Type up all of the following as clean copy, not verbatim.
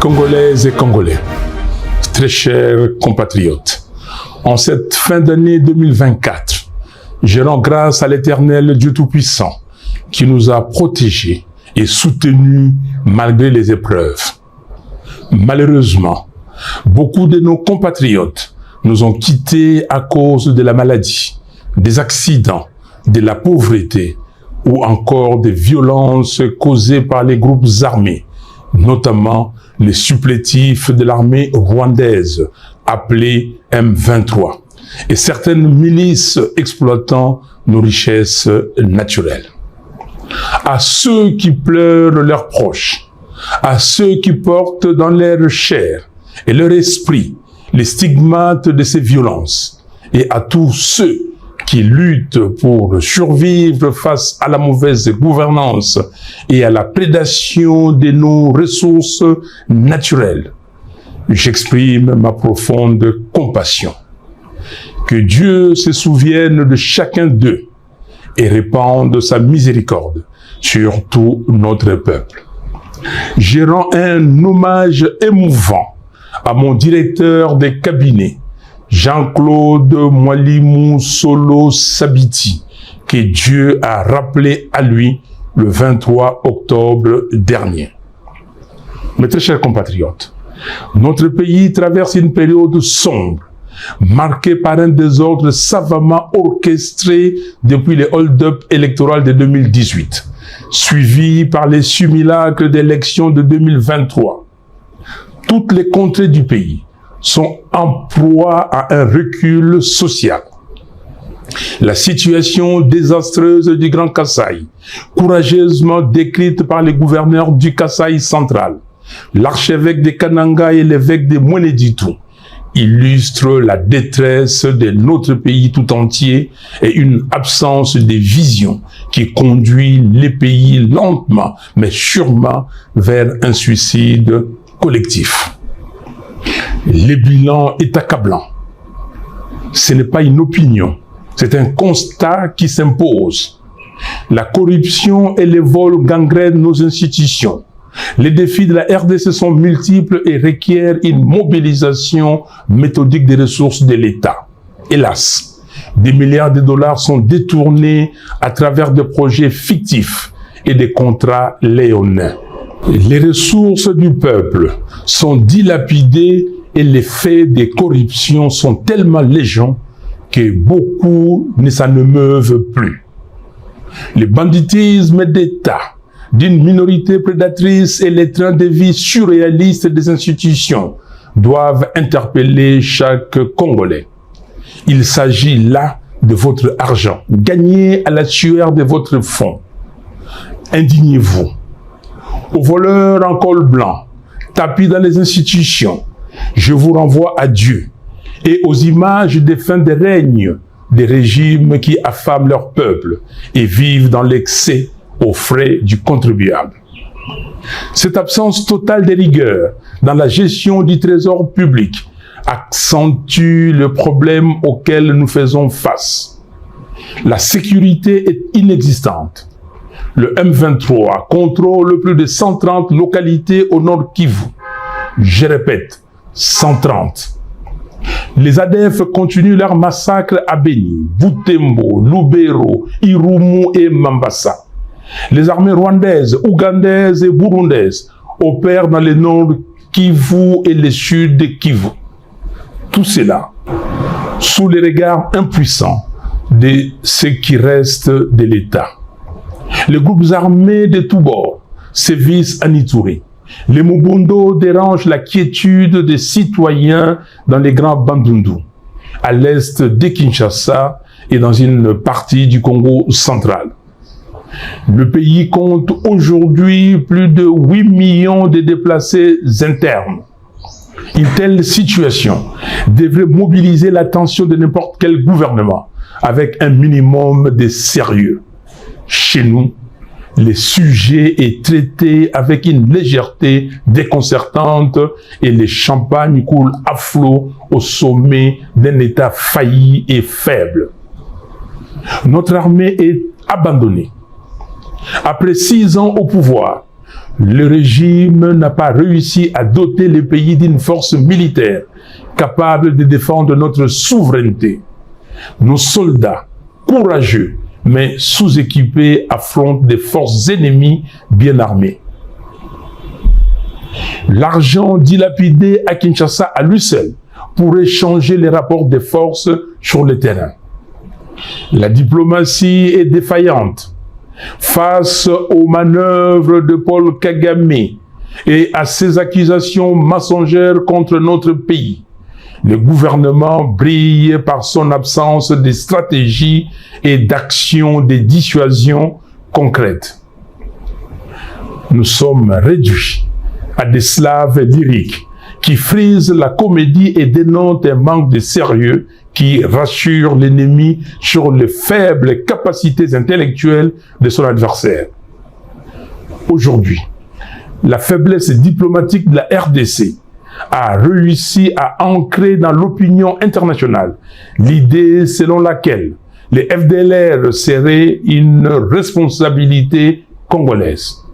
Congolaises et Congolais, très chers compatriotes, en cette fin d'année 2024, je rends grâce à l'Éternel Dieu Tout-Puissant qui nous a protégés et soutenus malgré les épreuves. Malheureusement, beaucoup de nos compatriotes nous ont quittés à cause de la maladie, des accidents, de la pauvreté ou encore des violences causées par les groupes armés, notamment les supplétifs de l'armée rwandaise, appelée M23, et certaines milices exploitant nos richesses naturelles. À ceux qui pleurent leurs proches, à ceux qui portent dans leur chair et leur esprit les stigmates de ces violences, et à tous ceux qui luttent pour survivre face à la mauvaise gouvernance et à la prédation de nos ressources naturelles, j'exprime ma profonde compassion. Que Dieu se souvienne de chacun d'eux et répande sa miséricorde sur tout notre peuple. Je rends un hommage émouvant à mon directeur de cabinet, Jean-Claude Mwalimou Solo Sabiti, que Dieu a rappelé à lui le 23 octobre dernier. Mes très chers compatriotes, notre pays traverse une période sombre, marquée par un désordre savamment orchestré depuis les hold-up électoraux de 2018, suivi par les simulacres d'élections de 2023. Toutes les contrées du pays sont en proie à un recul social. La situation désastreuse du Grand Kasaï, courageusement décrite par les gouverneurs du Kasaï central, l'archevêque de Kananga et l'évêque de Mweneditu, illustre la détresse de notre pays tout entier et une absence de vision qui conduit les pays lentement mais sûrement vers un suicide collectif. Le bilan est accablant. Ce n'est pas une opinion, c'est un constat qui s'impose. La corruption et les vols gangrènent nos institutions. Les défis de la RDC sont multiples et requièrent une mobilisation méthodique des ressources de l'État. Hélas, des milliards de dollars sont détournés à travers des projets fictifs et des contrats léonins. Les ressources du peuple sont dilapidées et les faits de corruption sont tellement légion que beaucoup ne s'en émeuvent plus. Le banditisme d'État d'une minorité prédatrice et les trains de vie surréalistes des institutions doivent interpeller chaque Congolais. Il s'agit là de votre argent, gagné à la sueur de votre fonds. Indignez-vous. Aux voleurs en col blanc, tapis dans les institutions, je vous renvoie à Dieu et aux images des fins de règne des régimes qui affament leur peuple et vivent dans l'excès aux frais du contribuable. Cette absence totale de rigueur dans la gestion du trésor public accentue le problème auquel nous faisons face. La sécurité est inexistante. Le M23 contrôle plus de 130 localités au nord Kivu. Je répète, 130. Les ADF continuent leur massacre à Beni, Butembo, Lubero, Irumu et Mambasa. Les armées rwandaises, ougandaises et burundaises opèrent dans le nord Kivu et le sud de Kivu. Tout cela sous les regards impuissants de ce qui reste de l'État. Les groupes armés de tous bords sévissent à Ituri. Les Mobundo dérangent la quiétude des citoyens dans les grands Bandundu, à l'est de Kinshasa et dans une partie du Congo central. Le pays compte aujourd'hui plus de 8 millions de déplacés internes. Une telle situation devrait mobiliser l'attention de n'importe quel gouvernement avec un minimum de sérieux. Chez nous, le sujet est traité avec une légèreté déconcertante et le champagne coule à flot au sommet d'un État failli et faible. Notre armée est abandonnée. Après 6 ans au pouvoir, Le régime n'a pas réussi à doter le pays d'une force militaire capable de défendre notre souveraineté. Nos soldats, courageux, mais sous-équipés, affrontent des forces ennemies bien armées. L'argent dilapidé à Kinshasa à lui seul pourrait changer les rapports des forces sur le terrain. La diplomatie est défaillante face aux manœuvres de Paul Kagame et à ses accusations mensongères contre notre pays. Le gouvernement brille par son absence de stratégie et d'action de dissuasion concrète. Nous sommes réduits à des slaves lyriques qui frisent la comédie et dénotent un manque de sérieux qui rassure l'ennemi sur les faibles capacités intellectuelles de son adversaire. Aujourd'hui, la faiblesse diplomatique de la RDC a réussi à ancrer dans l'opinion internationale l'idée selon laquelle les FDLR seraient une responsabilité congolaise.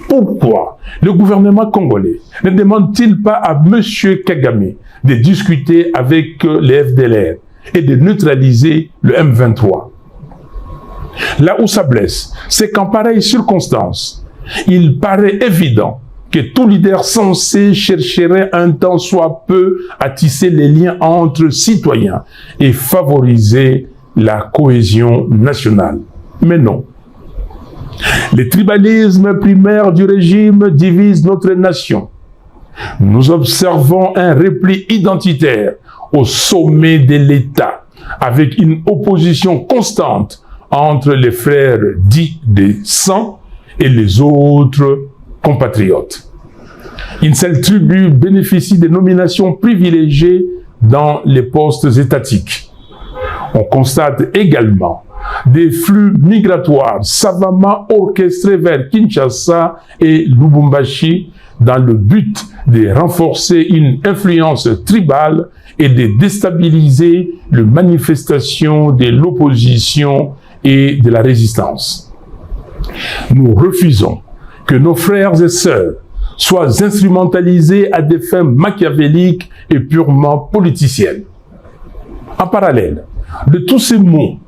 Pourquoi le gouvernement congolais ne demande-t-il pas à M. Kagame de discuter avec les FDLR et de neutraliser le M23? Là où ça blesse, c'est qu'en pareille circonstance, il paraît évident que tout leader censé chercherait un temps soit peu à tisser les liens entre citoyens et favoriser la cohésion nationale. Mais non. Le tribalisme primaire du régime divise notre nation. Nous observons un repli identitaire au sommet de l'État, avec une opposition constante entre les frères dits de sang et les autres compatriotes. Une seule tribu bénéficie de nominations privilégiées dans les postes étatiques. On constate également des flux migratoires savamment orchestrés vers Kinshasa et Lubumbashi dans le but de renforcer une influence tribale et de déstabiliser les manifestations de l'opposition et de la résistance. Nous refusons que nos frères et sœurs soient instrumentalisés à des fins machiavéliques et purement politiciennes. En parallèle de tous ces maux,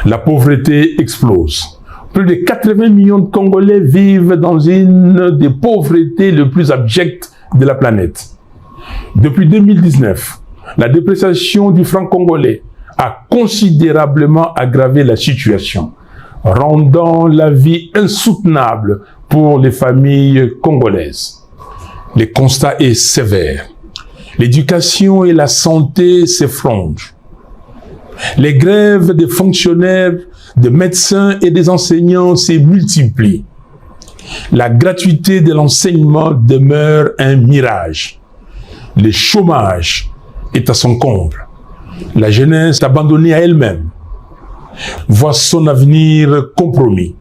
la pauvreté explose. Plus de 80 millions de Congolais vivent dans une des pauvretés les plus abjectes de la planète. Depuis 2019, la dépréciation du franc congolais a considérablement aggravé la situation, rendant la vie insoutenable pour les familles congolaises. Le constat est sévère. L'éducation et la santé s'effondrent. Les grèves des fonctionnaires, des médecins et des enseignants se multiplient. La gratuité de l'enseignement demeure un mirage. Le chômage est à son comble. La jeunesse abandonnée à elle-même voit son avenir compromis.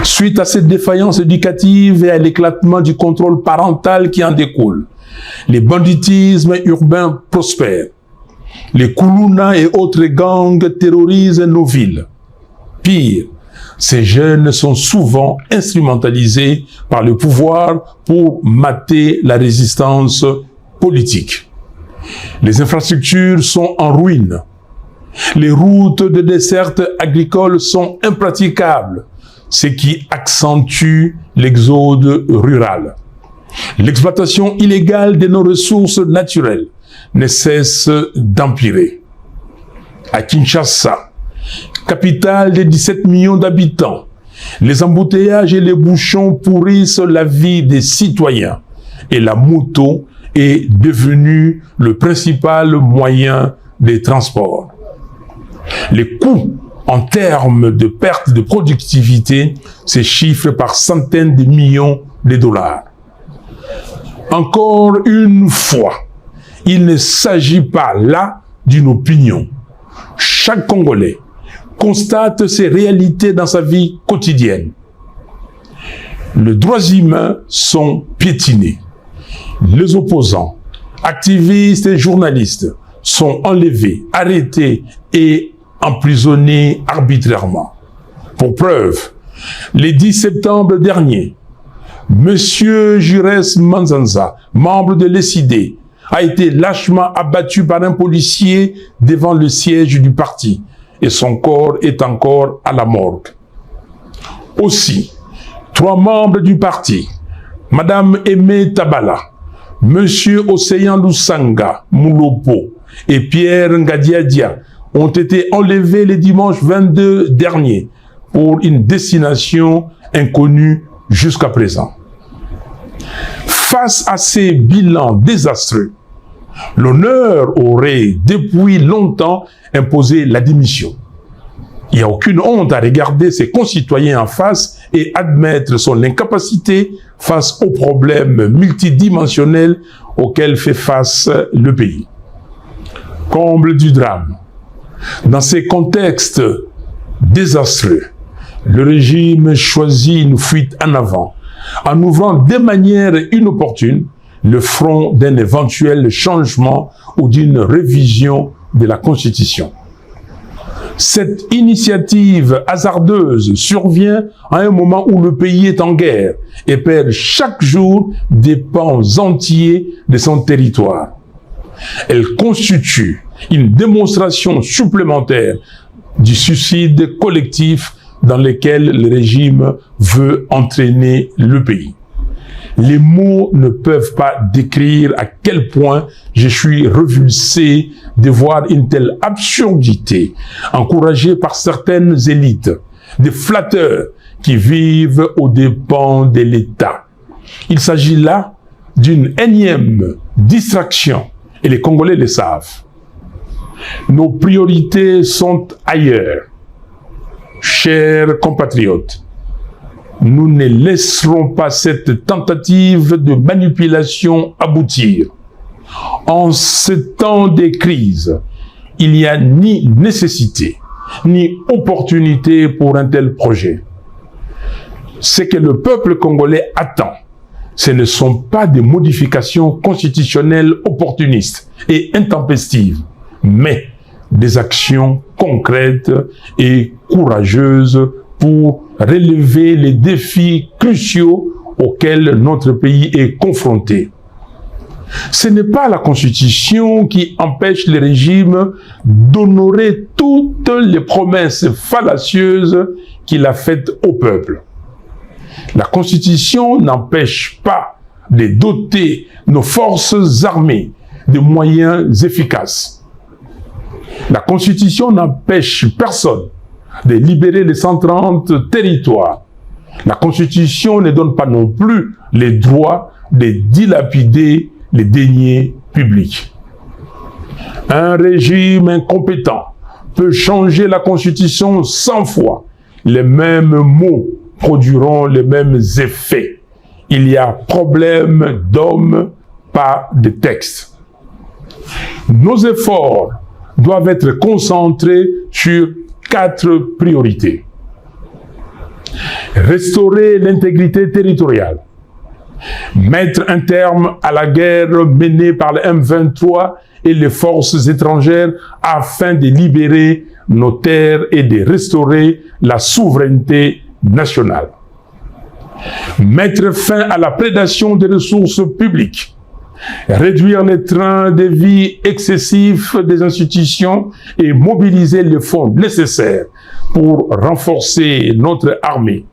Suite à cette défaillance éducative et à l'éclatement du contrôle parental qui en découle, les banditismes urbains prospèrent. Les Kuluna et autres gangs terrorisent nos villes. Pire, ces jeunes sont souvent instrumentalisés par le pouvoir pour mater la résistance politique. Les infrastructures sont en ruine. Les routes de desserte agricole sont impraticables, ce qui accentue l'exode rural. L'exploitation illégale de nos ressources naturelles ne cesse d'empirer. À Kinshasa, capitale de 17 millions d'habitants, les embouteillages et les bouchons pourrissent la vie des citoyens et la moto est devenue le principal moyen de transport. Les coûts en termes de perte de productivité se chiffrent par centaines de millions de dollars. Encore une fois, il ne s'agit pas là d'une opinion. Chaque Congolais constate ces réalités dans sa vie quotidienne. Les droits humains sont piétinés. Les opposants, activistes et journalistes sont enlevés, arrêtés et emprisonnés arbitrairement. Pour preuve, le 10 septembre dernier, Monsieur Jures Manzanza, membre de l'ESID, a été lâchement abattu par un policier devant le siège du parti et son corps est encore à la morgue. Aussi, 3 membres du parti, Madame Aimé Tabala, Monsieur Océan Lusanga Moulopo et Pierre Ngadiadia ont été enlevés le dimanche 22 dernier pour une destination inconnue jusqu'à présent. Face à ces bilans désastreux, l'honneur aurait depuis longtemps imposé la démission. Il n'y a aucune honte à regarder ses concitoyens en face et admettre son incapacité face aux problèmes multidimensionnels auxquels fait face le pays. Comble du drame. Dans ces contextes désastreux, le régime choisit une fuite en avant, en ouvrant de manière inopportune le front d'un éventuel changement ou d'une révision de la Constitution. Cette initiative hasardeuse survient à un moment où le pays est en guerre et perd chaque jour des pans entiers de son territoire. Elle constitue une démonstration supplémentaire du suicide collectif dans lequel le régime veut entraîner le pays. Les mots ne peuvent pas décrire à quel point je suis révulsé de voir une telle absurdité encouragée par certaines élites, des flatteurs qui vivent aux dépens de l'État. Il s'agit là d'une énième distraction et les Congolais le savent. Nos priorités sont ailleurs. Chers compatriotes, nous ne laisserons pas cette tentative de manipulation aboutir. En ce temps de crise, il n'y a ni nécessité, ni opportunité pour un tel projet. Ce que le peuple congolais attend, ce ne sont pas des modifications constitutionnelles opportunistes et intempestives, mais des actions concrètes et courageuses pour relever les défis cruciaux auxquels notre pays est confronté. Ce n'est pas la Constitution qui empêche le régime d'honorer toutes les promesses fallacieuses qu'il a faites au peuple. La Constitution n'empêche pas de doter nos forces armées de moyens efficaces. La Constitution n'empêche personne de libérer les 130 territoires. La Constitution ne donne pas non plus les droits de dilapider les deniers publics. Un régime incompétent peut changer la Constitution 100 fois. Les mêmes mots produiront les mêmes effets. Il y a problème d'hommes, pas de texte. Nos efforts doivent être concentrés sur 4 priorités. Restaurer l'intégrité territoriale. Mettre un terme à la guerre menée par le M23 et les forces étrangères afin de libérer nos terres et de restaurer la souveraineté nationale. Mettre fin à la prédation des ressources publiques. Réduire les trains de vie excessifs des institutions et mobiliser les fonds nécessaires pour renforcer notre armée,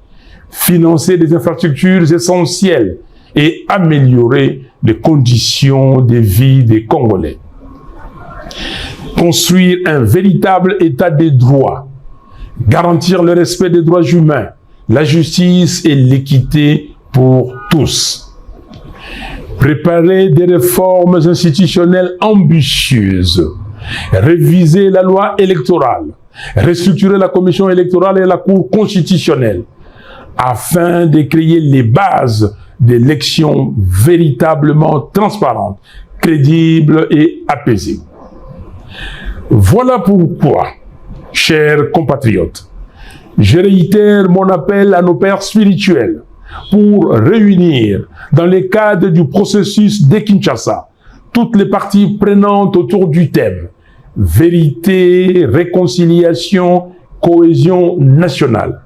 financer des infrastructures essentielles et améliorer les conditions de vie des Congolais. Construire un véritable état de droit, garantir le respect des droits humains, la justice et l'équité pour tous. Préparer des réformes institutionnelles ambitieuses, réviser la loi électorale, restructurer la commission électorale et la Cour constitutionnelle, afin de créer les bases d'élections véritablement transparentes, crédibles et apaisées. Voilà pourquoi, chers compatriotes, je réitère mon appel à nos pères spirituels pour réunir, dans le cadre du processus de Kinshasa, toutes les parties prenantes autour du thème « Vérité, réconciliation, cohésion nationale »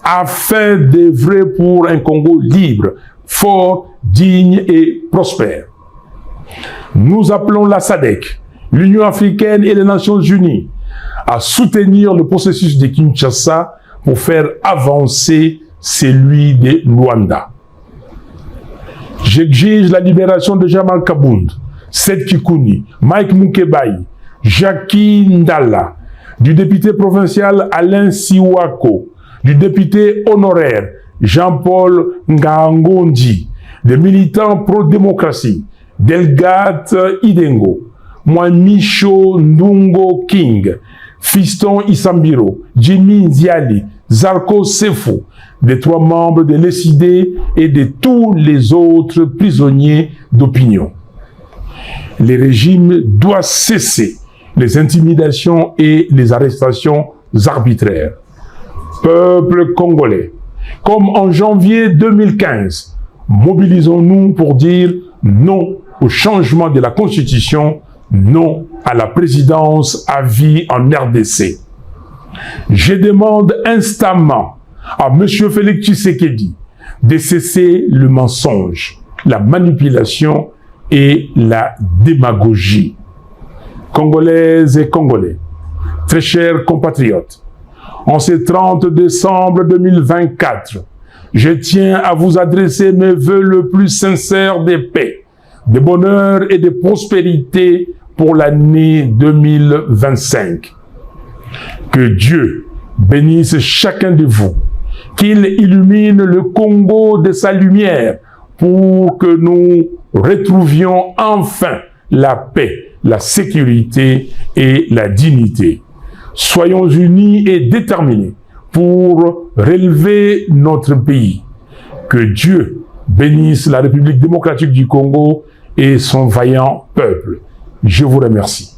afin d'œuvrer pour un Congo libre, fort, digne et prospère. Nous appelons la SADC, l'Union africaine et les Nations unies à soutenir le processus de Kinshasa pour faire avancer celui de Luanda. J'exige la libération de Jamal Kabound, Seth Kikuni, Mike Mukebai, Jackie Ndala, du député provincial Alain Siwako, du député honoraire Jean-Paul Ngangondi, des militants pro-démocratie, Delgate Idengo, Mwamicho Ndungo King, Fiston Isambiro, Jimmy Nziali, Zarko Sefo, des 3 membres de l'ESID et de tous les autres prisonniers d'opinion. Le régime doit cesser les intimidations et les arrestations arbitraires. Peuple congolais, comme en janvier 2015, mobilisons-nous pour dire non au changement de la Constitution, non à la présidence à vie en RDC. Je demande instamment à M. Félix Tshisekedi de cesser le mensonge, la manipulation et la démagogie. Congolaises et Congolais, très chers compatriotes, en ce 30 décembre 2024, je tiens à vous adresser mes vœux le plus sincères de paix, de bonheur et de prospérité pour l'année 2025. Que Dieu bénisse chacun de vous, qu'il illumine le Congo de sa lumière pour que nous retrouvions enfin la paix, la sécurité et la dignité. Soyons unis et déterminés pour relever notre pays. Que Dieu bénisse la République démocratique du Congo et son vaillant peuple. Je vous remercie.